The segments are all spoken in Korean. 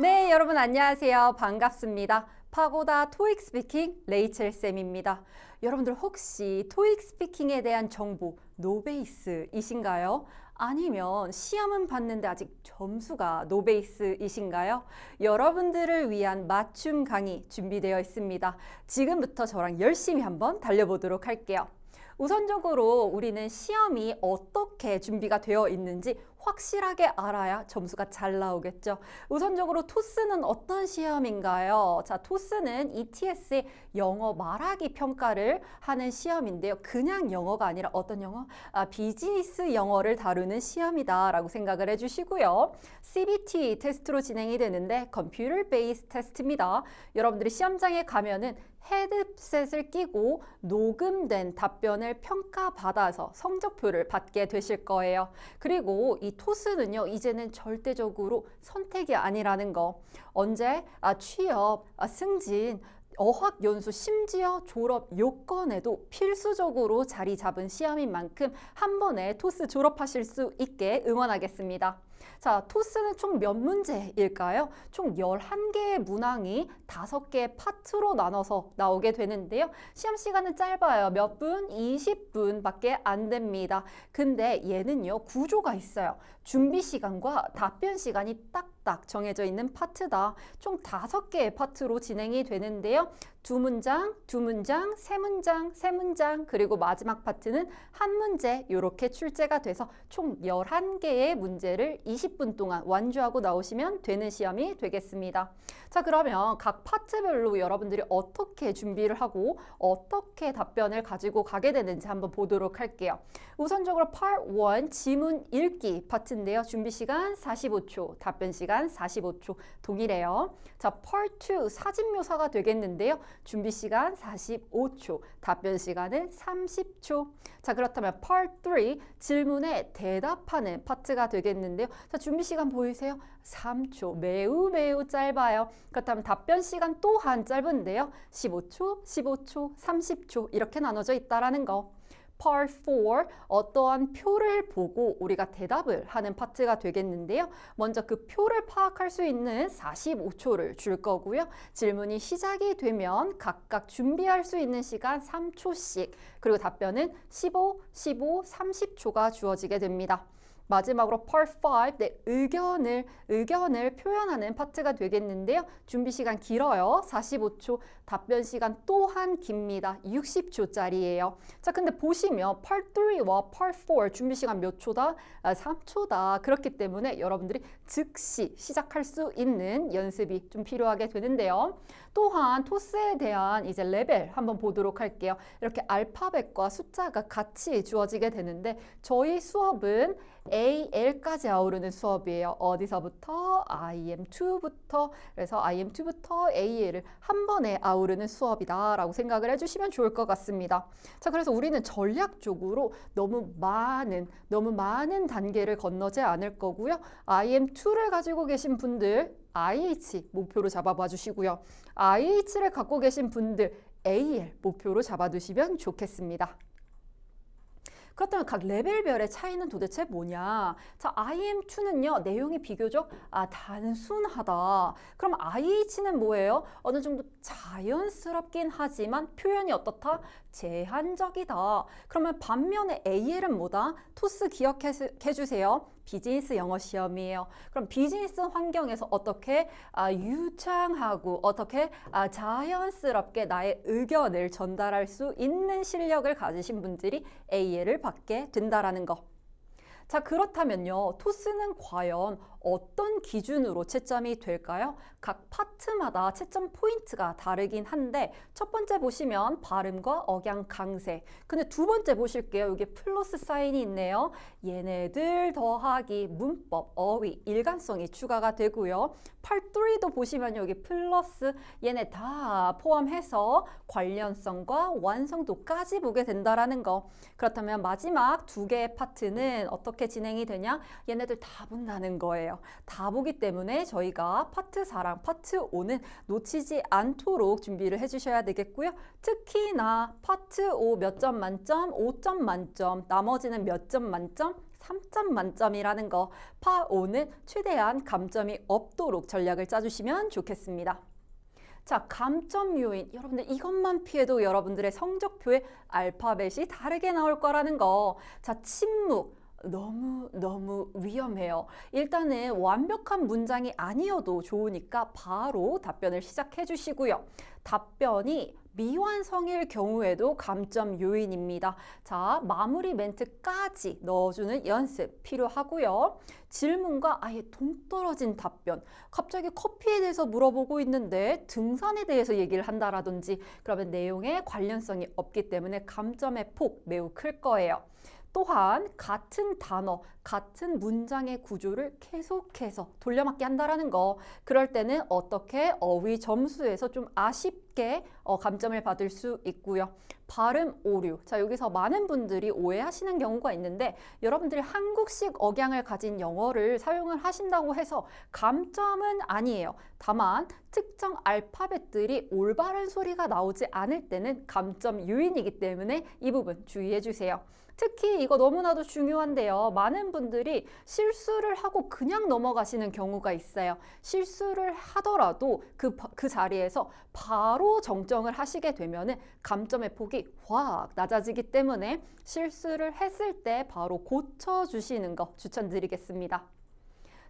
네, 여러분 안녕하세요. 반갑습니다. 파고다 토익 스피킹 레이첼 쌤입니다. 여러분들 혹시 토익 스피킹에 대한 정보 노베이스이신가요? 아니면 시험은 봤는데 아직 점수가 노베이스이신가요? 여러분들을 위한 맞춤 강의 준비되어 있습니다. 지금부터 저랑 열심히 한번 달려보도록 할게요. 우선적으로 우리는 시험이 어떻게 준비가 되어 있는지 확실하게 알아야 점수가 잘 나오겠죠. 우선적으로 토스는 어떤 시험인가요? 자, 토스는 ETS의 영어 말하기 평가를 하는 시험인데요. 그냥 영어가 아니라 어떤 영어? 비즈니스 영어를 다루는 시험이다라고 생각을 해주시고요. CBT 테스트로 진행이 되는데 컴퓨터 베이스 테스트입니다. 여러분들이 시험장에 가면은 헤드셋을 끼고 녹음된 답변을 평가받아서 성적표를 받게 되실 거예요. 그리고 이 토스는요, 이제는 절대적으로 선택이 아니라는 거. 언제? 취업, 승진, 어학연수, 심지어 졸업 요건에도 필수적으로 자리 잡은 시험인 만큼 한 번에 토스 졸업하실 수 있게 응원하겠습니다. 자, 토스는 총 몇 문제일까요? 총 11개의 문항이 5개의 파트로 나눠서 나오게 되는데요. 시험 시간은 짧아요. 몇 분? 20분밖에 안 됩니다. 근데 얘는요, 구조가 있어요. 준비 시간과 답변 시간이 딱딱 정해져 있는 파트다. 총 5개의 파트로 진행이 되는데요. 두 문장, 두 문장, 세 문장, 세 문장, 그리고 마지막 파트는 한 문제 이렇게 출제가 돼서 총 11개의 문제를 20분 동안 완주하고 나오시면 되는 시험이 되겠습니다. 자, 그러면 각 파트별로 여러분들이 어떻게 준비를 하고 어떻게 답변을 가지고 가게 되는지 한번 보도록 할게요. 우선적으로 Part 1 지문 읽기 파트인데요. 준비 시간 45초, 답변 시간 45초 동일해요. 자, Part 2 사진 묘사가 되겠는데요. 준비 시간 45초, 답변 시간은 30초. 자, 그렇다면 Part 3 질문에 대답하는 파트가 되겠는데요. 자, 준비 시간 보이세요? 3초. 매우 짧아요. 그렇다면 답변 시간 또한 짧은데요. 15초, 15초, 30초 이렇게 나눠져 있다라는 거. Part 4 어떠한 표를 보고 우리가 대답을 하는 파트가 되겠는데요. 먼저 그 표를 파악할 수 있는 45초를 줄 거고요. 질문이 시작이 되면 각각 준비할 수 있는 시간 3초씩, 그리고 답변은 15, 15, 30초가 주어지게 됩니다. 마지막으로 Part 5, 의견을 표현하는 파트가 되겠는데요. 준비 시간 길어요. 45초, 답변 시간 또한 깁니다. 60초짜리예요. 자, 근데 보시면 Part 3와 Part 4 준비 시간 몇 초다? 3초다. 그렇기 때문에 여러분들이 즉시 시작할 수 있는 연습이 좀 필요하게 되는데요. 또한 토스에 대한 이제 레벨 한번 보도록 할게요. 이렇게 알파벳과 숫자가 같이 주어지게 되는데 저희 수업은 AL까지 아우르는 수업이에요. 어디서부터? IM2부터. 그래서 IM2부터 AL을 한 번에 아우르는 수업이다 라고 생각을 해주시면 좋을 것 같습니다. 자, 그래서 우리는 전략적으로 너무 많은 단계를 건너지 않을 거고요. IM2를 가지고 계신 분들 IH 목표로 잡아봐 주시고요. IH를 갖고 계신 분들 AL 목표로 잡아두시면 좋겠습니다. 그렇다면 각 레벨별의 차이는 도대체 뭐냐? 자, IM2는요, 내용이 비교적 단순하다. 그럼 IH는 뭐예요? 어느 정도 자연스럽긴 하지만 표현이 어떻다? 제한적이다. 그러면 반면에 AL은 뭐다? 토스 기억해 주세요. 비즈니스 영어 시험이에요. 그럼 비즈니스 환경에서 어떻게 유창하고 어떻게 자연스럽게 나의 의견을 전달할 수 있는 실력을 가지신 분들이 AL을 받게 된다라는 거. 자, 그렇다면요, 토스는 과연 어떤 기준으로 채점이 될까요? 각 파트마다 채점 포인트가 다르긴 한데 첫 번째 보시면 발음과 억양 강세. 근데 두 번째 보실게요. 여기 플러스 사인이 있네요. 얘네들 더하기 문법, 어휘, 일관성이 추가가 되고요. Part 3도 보시면 여기 플러스 얘네 다 포함해서 관련성과 완성도까지 보게 된다라는 거. 그렇다면 마지막 두 개의 파트는 어떻게 진행이 되냐? 얘네들 다 본다는 거예요. 거예요. 다 보기 때문에 저희가 파트 4랑 파트 5는 놓치지 않도록 준비를 해주셔야 되겠고요. 특히나 파트 5 몇 점 만점, 5점 만점, 나머지는 몇 점 만점, 3점 만점이라는 거, 파 5는 최대한 감점이 없도록 전략을 짜주시면 좋겠습니다. 자, 감점 요인. 여러분들 이것만 피해도 여러분들의 성적표에 알파벳이 다르게 나올 거라는 거. 자, 침묵. 너무 위험해요. 일단은 완벽한 문장이 아니어도 좋으니까 바로 답변을 시작해 주시고요. 답변이 미완성일 경우에도 감점 요인입니다. 자, 마무리 멘트까지 넣어주는 연습 필요하고요. 질문과 아예 동떨어진 답변. 갑자기 커피에 대해서 물어보고 있는데 등산에 대해서 얘기를 한다라든지 그러면 내용에 관련성이 없기 때문에 감점의 폭 매우 클 거예요. 또한 같은 단어, 같은 문장의 구조를 계속해서 돌려막기 한다라는 거. 그럴 때는 어떻게 어휘 점수에서 좀 아쉽게 감점을 받을 수 있고요. 발음 오류. 자, 여기서 많은 분들이 오해하시는 경우가 있는데 여러분들이 한국식 억양을 가진 영어를 사용을 하신다고 해서 감점은 아니에요. 다만 특정 알파벳들이 올바른 소리가 나오지 않을 때는 감점 요인이기 때문에 이 부분 주의해 주세요. 특히 이거 너무나도 중요한데요. 많은 분들이 실수를 하고 그냥 넘어가시는 경우가 있어요. 실수를 하더라도 그 자리에서 바로 정정을 하시게 되면은 감점의 폭이 확 낮아지기 때문에 실수를 했을 때 바로 고쳐주시는 거 추천드리겠습니다.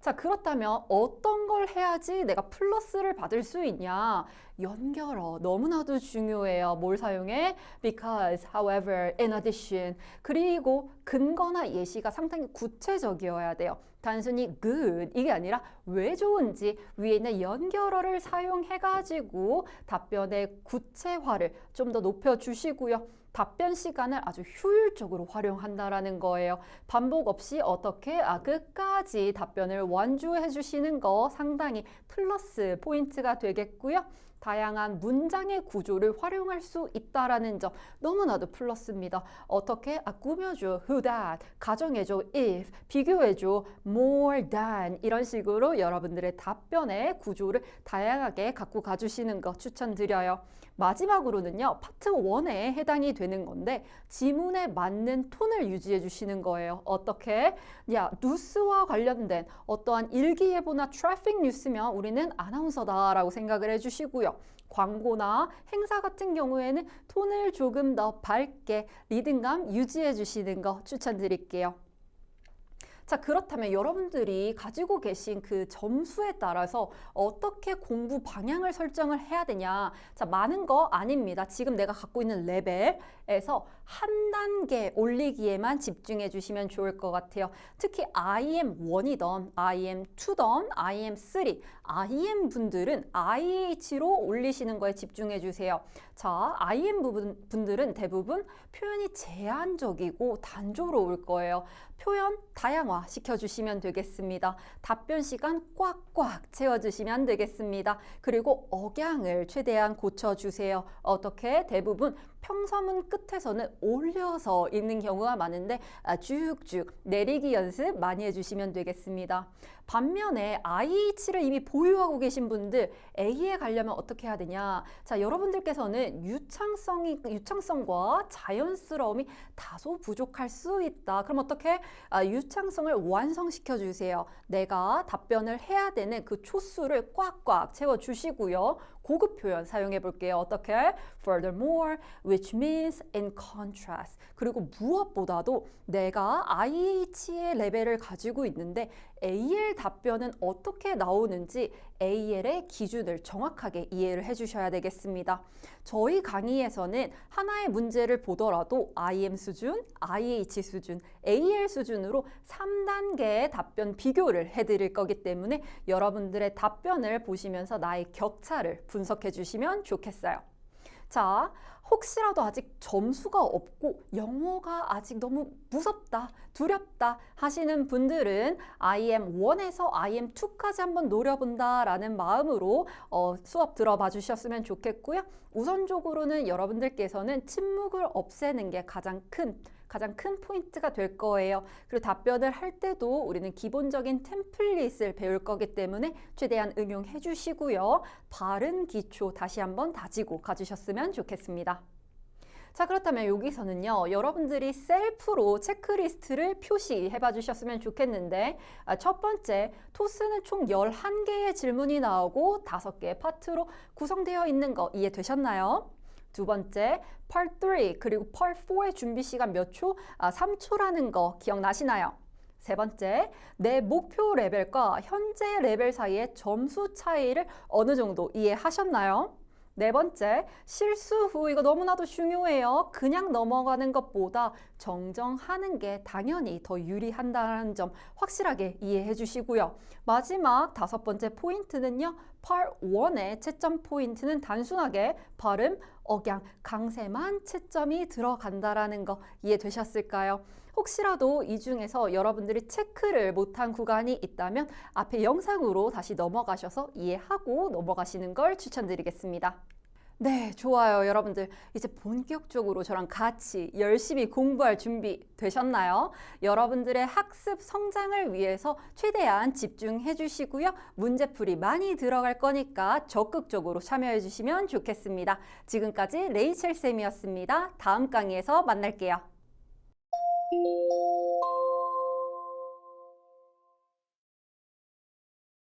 자, 그렇다면 어떤 걸 해야지 내가 플러스를 받을 수 있냐? 연결어 너무나도 중요해요. 뭘 사용해? Because, however, in addition. 그리고 근거나 예시가 상당히 구체적이어야 돼요. 단순히 good 이게 아니라 왜 좋은지 위에 있는 연결어를 사용해가지고 답변의 구체화를 좀 더 높여주시고요. 답변 시간을 아주 효율적으로 활용한다라는 거예요. 반복 없이 어떻게 끝까지 답변을 완주해 주시는 거 상당히 플러스 포인트가 되겠고요. 다양한 문장의 구조를 활용할 수 있다라는 점 너무나도 플러스입니다. 어떻게 꾸며줘, who that, 가정해줘, if, 비교해줘, more than 이런 식으로 여러분들의 답변의 구조를 다양하게 갖고 가주시는 거 추천드려요. 마지막으로는요, 파트 1에 해당이 되는 건데 지문에 맞는 톤을 유지해 주시는 거예요. 어떻게? 뉴스와 관련된 어떠한 일기예보나 트래픽 뉴스면 우리는 아나운서다라고 생각을 해주시고요. 광고나 행사 같은 경우에는 톤을 조금 더 밝게 리듬감 유지해 주시는 거 추천드릴게요. 자, 그렇다면 여러분들이 가지고 계신 그 점수에 따라서 어떻게 공부 방향을 설정을 해야 되냐? 자, 많은 거 아닙니다. 지금 내가 갖고 있는 레벨에서 한 단계 올리기에만 집중해 주시면 좋을 것 같아요. 특히 IM1이던, IM2던, IM3, IM 분들은 IH로 올리시는 거에 집중해 주세요. 자, IM 분들은 대부분 표현이 제한적이고 단조로울 거예요. 표현 다양화 시켜주시면 되겠습니다. 답변 시간 꽉꽉 채워주시면 되겠습니다. 그리고 억양을 최대한 고쳐주세요. 어떻게? 대부분 평서문 끝에서는 올려서 읽는 경우가 많은데 쭉쭉 내리기 연습 많이 해주시면 되겠습니다. 반면에 IH를 이미 보유하고 계신 분들 A에 가려면 어떻게 해야 되냐? 자, 여러분들께서는 유창성과 자연스러움이 다소 부족할 수 있다. 그럼 어떻게? 유창성을 완성시켜 주세요. 내가 답변을 해야 되는 그 초수를 꽉꽉 채워 주시고요. 고급 표현 사용해 볼게요. 어떻게? Furthermore, which means in contrast. 그리고 무엇보다도 내가 IH의 레벨을 가지고 있는데 AL 답변은 어떻게 나오는지 AL의 기준을 정확하게 이해를 해주셔야 되겠습니다. 저희 강의에서는 하나의 문제를 보더라도 IM 수준, IH 수준, AL 수준으로 3단계의 답변 비교를 해드릴 거기 때문에 여러분들의 답변을 보시면서 나의 격차를 분석해 주시면 좋겠어요. 자, 혹시라도 아직 점수가 없고 영어가 아직 너무 무섭다, 두렵다 하시는 분들은 IM1에서 IM2까지 한번 노려본다 라는 마음으로 수업 들어봐 주셨으면 좋겠고요. 우선적으로는 여러분들께서는 침묵을 없애는 게 가장 큰 가장 큰 포인트가 될 거예요. 그리고 답변을 할 때도 우리는 기본적인 템플릿을 배울 거기 때문에 최대한 응용해 주시고요. 바른 기초 다시 한번 다지고 가주셨으면 좋겠습니다. 자, 그렇다면 여기서는요, 여러분들이 셀프로 체크리스트를 표시해 봐 주셨으면 좋겠는데, 첫 번째, 토스는 총 11개의 질문이 나오고 5개의 파트로 구성되어 있는 거 이해되셨나요? 두 번째, Part 3 그리고 Part 4의 준비 시간 몇 초? 3초라는 거 기억나시나요? 세 번째, 내 목표 레벨과 현재 레벨 사이의 점수 차이를 어느 정도 이해하셨나요? 네 번째, 실수 후 이거 너무나도 중요해요. 그냥 넘어가는 것보다 정정하는 게 당연히 더 유리한다는 점 확실하게 이해해 주시고요. 마지막 5번째 포인트는요. Part 1의 채점 포인트는 단순하게 발음, 억양, 강세만 채점이 들어간다라는 거 이해되셨을까요? 혹시라도 이 중에서 여러분들이 체크를 못한 구간이 있다면 앞에 영상으로 다시 넘어가셔서 이해하고 넘어가시는 걸 추천드리겠습니다. 네, 좋아요. 여러분들 이제 본격적으로 저랑 같이 열심히 공부할 준비 되셨나요? 여러분들의 학습 성장을 위해서 최대한 집중해 주시고요. 문제풀이 많이 들어갈 거니까 적극적으로 참여해 주시면 좋겠습니다. 지금까지 레이첼 쌤이었습니다. 다음 강의에서 만날게요.